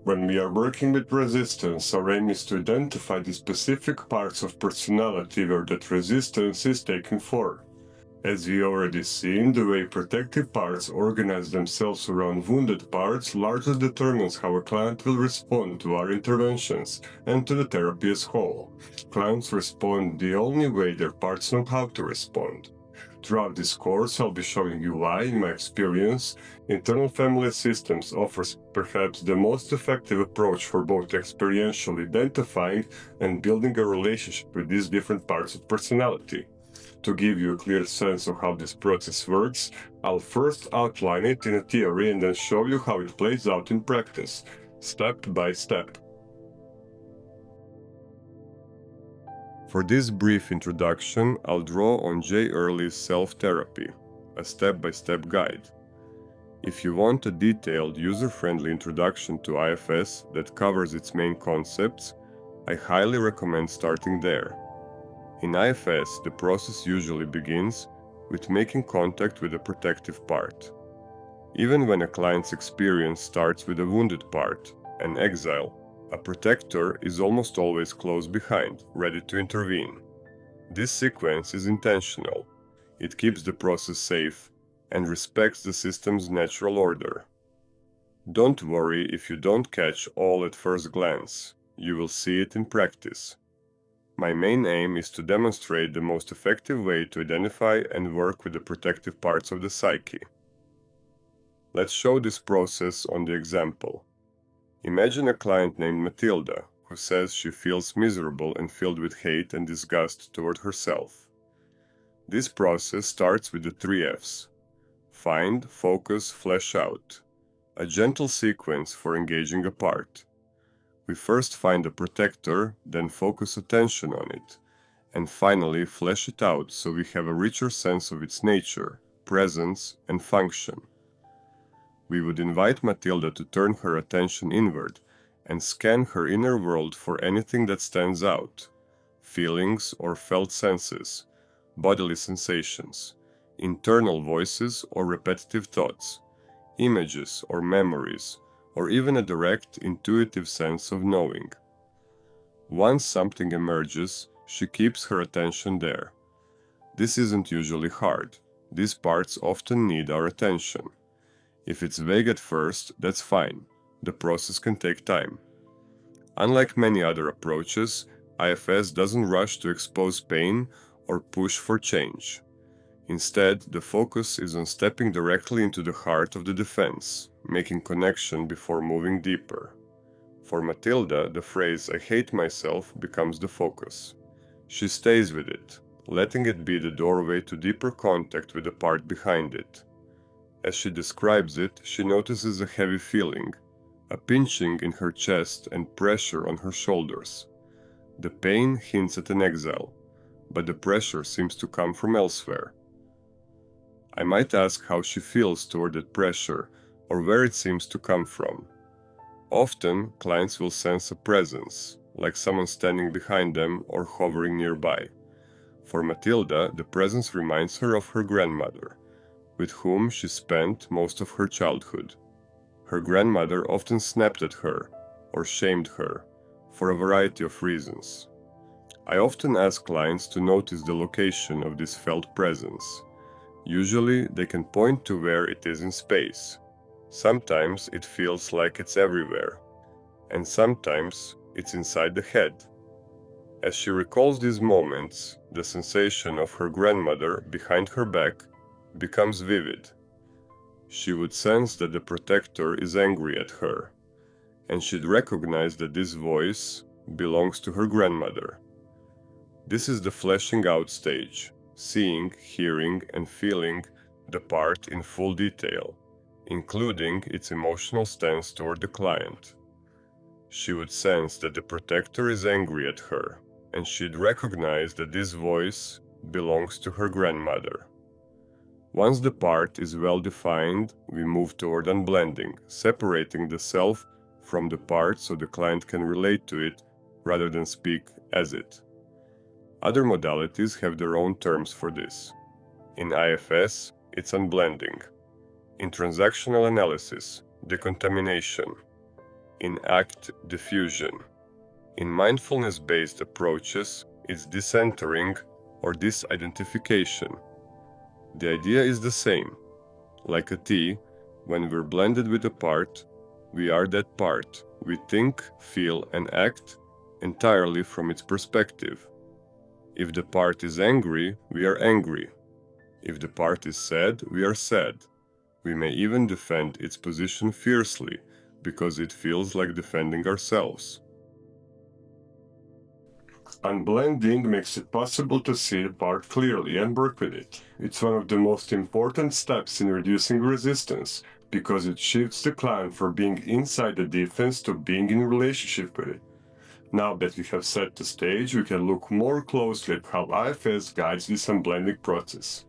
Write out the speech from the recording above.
When we are working with resistance, our aim is to identify the specific parts of personality where that resistance is taking form. As we already seen, the way protective parts organize themselves around wounded parts largely determines how a client will respond to our interventions and to the therapy as whole. Clients respond the only way their parts know how to respond. Throughout this course, I'll be showing you why, in my experience, internal family systems offers perhaps the most effective approach for both experientially identifying and building a relationship with these different parts of personality. To give you a clear sense of how this process works, I'll first outline it in a theory and then show you how it plays out in practice, step by step. For this brief introduction, I'll draw on Jay Early's Self-Therapy, a step-by-step guide. If you want a detailed, user-friendly introduction to IFS that covers its main concepts, I highly recommend starting there. In IFS, the process usually begins with making contact with a protective part. Even when a client's experience starts with a wounded part, an exile, a protector is almost always close behind, ready to intervene. This sequence is intentional. It keeps the process safe and respects the system's natural order. Don't worry if you don't catch all at first glance. You will see it in practice. My main aim is to demonstrate the most effective way to identify and work with the protective parts of the psyche. Let's show this process on the example. Imagine a client named Matilda, who says she feels miserable and filled with hate and disgust toward herself. This process starts with the 3 F's: find, focus, flesh out, a gentle sequence for engaging a part. We first find a protector, then focus attention on it, and finally flesh it out so we have a richer sense of its nature, presence, and function. We would invite Matilda to turn her attention inward and scan her inner world for anything that stands out: feelings or felt senses, bodily sensations, internal voices or repetitive thoughts, images or memories, or even a direct, intuitive sense of knowing. Once something emerges, she keeps her attention there. This isn't usually hard. These parts often need our attention. If it's vague at first, that's fine. The process can take time. Unlike many other approaches, IFS doesn't rush to expose pain or push for change. Instead, the focus is on stepping directly into the heart of the defense, making connection before moving deeper. For Matilda, the phrase "I hate myself" becomes the focus. She stays with it, letting it be the doorway to deeper contact with the part behind it. As she describes it, she notices a heavy feeling, a pinching in her chest and pressure on her shoulders. The pain hints at an exile, but the pressure seems to come from elsewhere. I might ask how she feels toward that pressure or where it seems to come from. Often, clients will sense a presence, like someone standing behind them or hovering nearby. For Matilda, the presence reminds her of her grandmother, with whom she spent most of her childhood. Her grandmother often snapped at her or shamed her, for a variety of reasons. I often ask clients to notice the location of this felt presence. Usually, they can point to where it is in space. Sometimes it feels like it's everywhere, and sometimes it's inside the head. As she recalls these moments, the sensation of her grandmother behind her back becomes vivid. She would sense that the protector is angry at her, and she'd recognize that this voice belongs to her grandmother. This is the fleshing out stage, seeing, hearing, and feeling the part in full detail, including its emotional stance toward the client. She would sense that the protector is angry at her, and she'd recognize that this voice belongs to her grandmother. Once the part is well defined, we move toward unblending, separating the self from the part so the client can relate to it rather than speak as it. Other modalities have their own terms for this. In IFS, it's unblending. In transactional analysis, decontamination. in act diffusion. In mindfulness-based approaches, it's decentering or disidentification. The idea is the same. Like a tea, when we're blended with a part, we are that part. We think, feel, and act entirely from its perspective. If the part is angry, we are angry. If the part is sad, we are sad. We may even defend its position fiercely, because it feels like defending ourselves. Unblending makes it possible to see the part clearly and work with it. It's one of the most important steps in reducing resistance, because it shifts the client from being inside the defense to being in relationship with it. Now that we have set the stage, we can look more closely at how IFS guides this unblending process.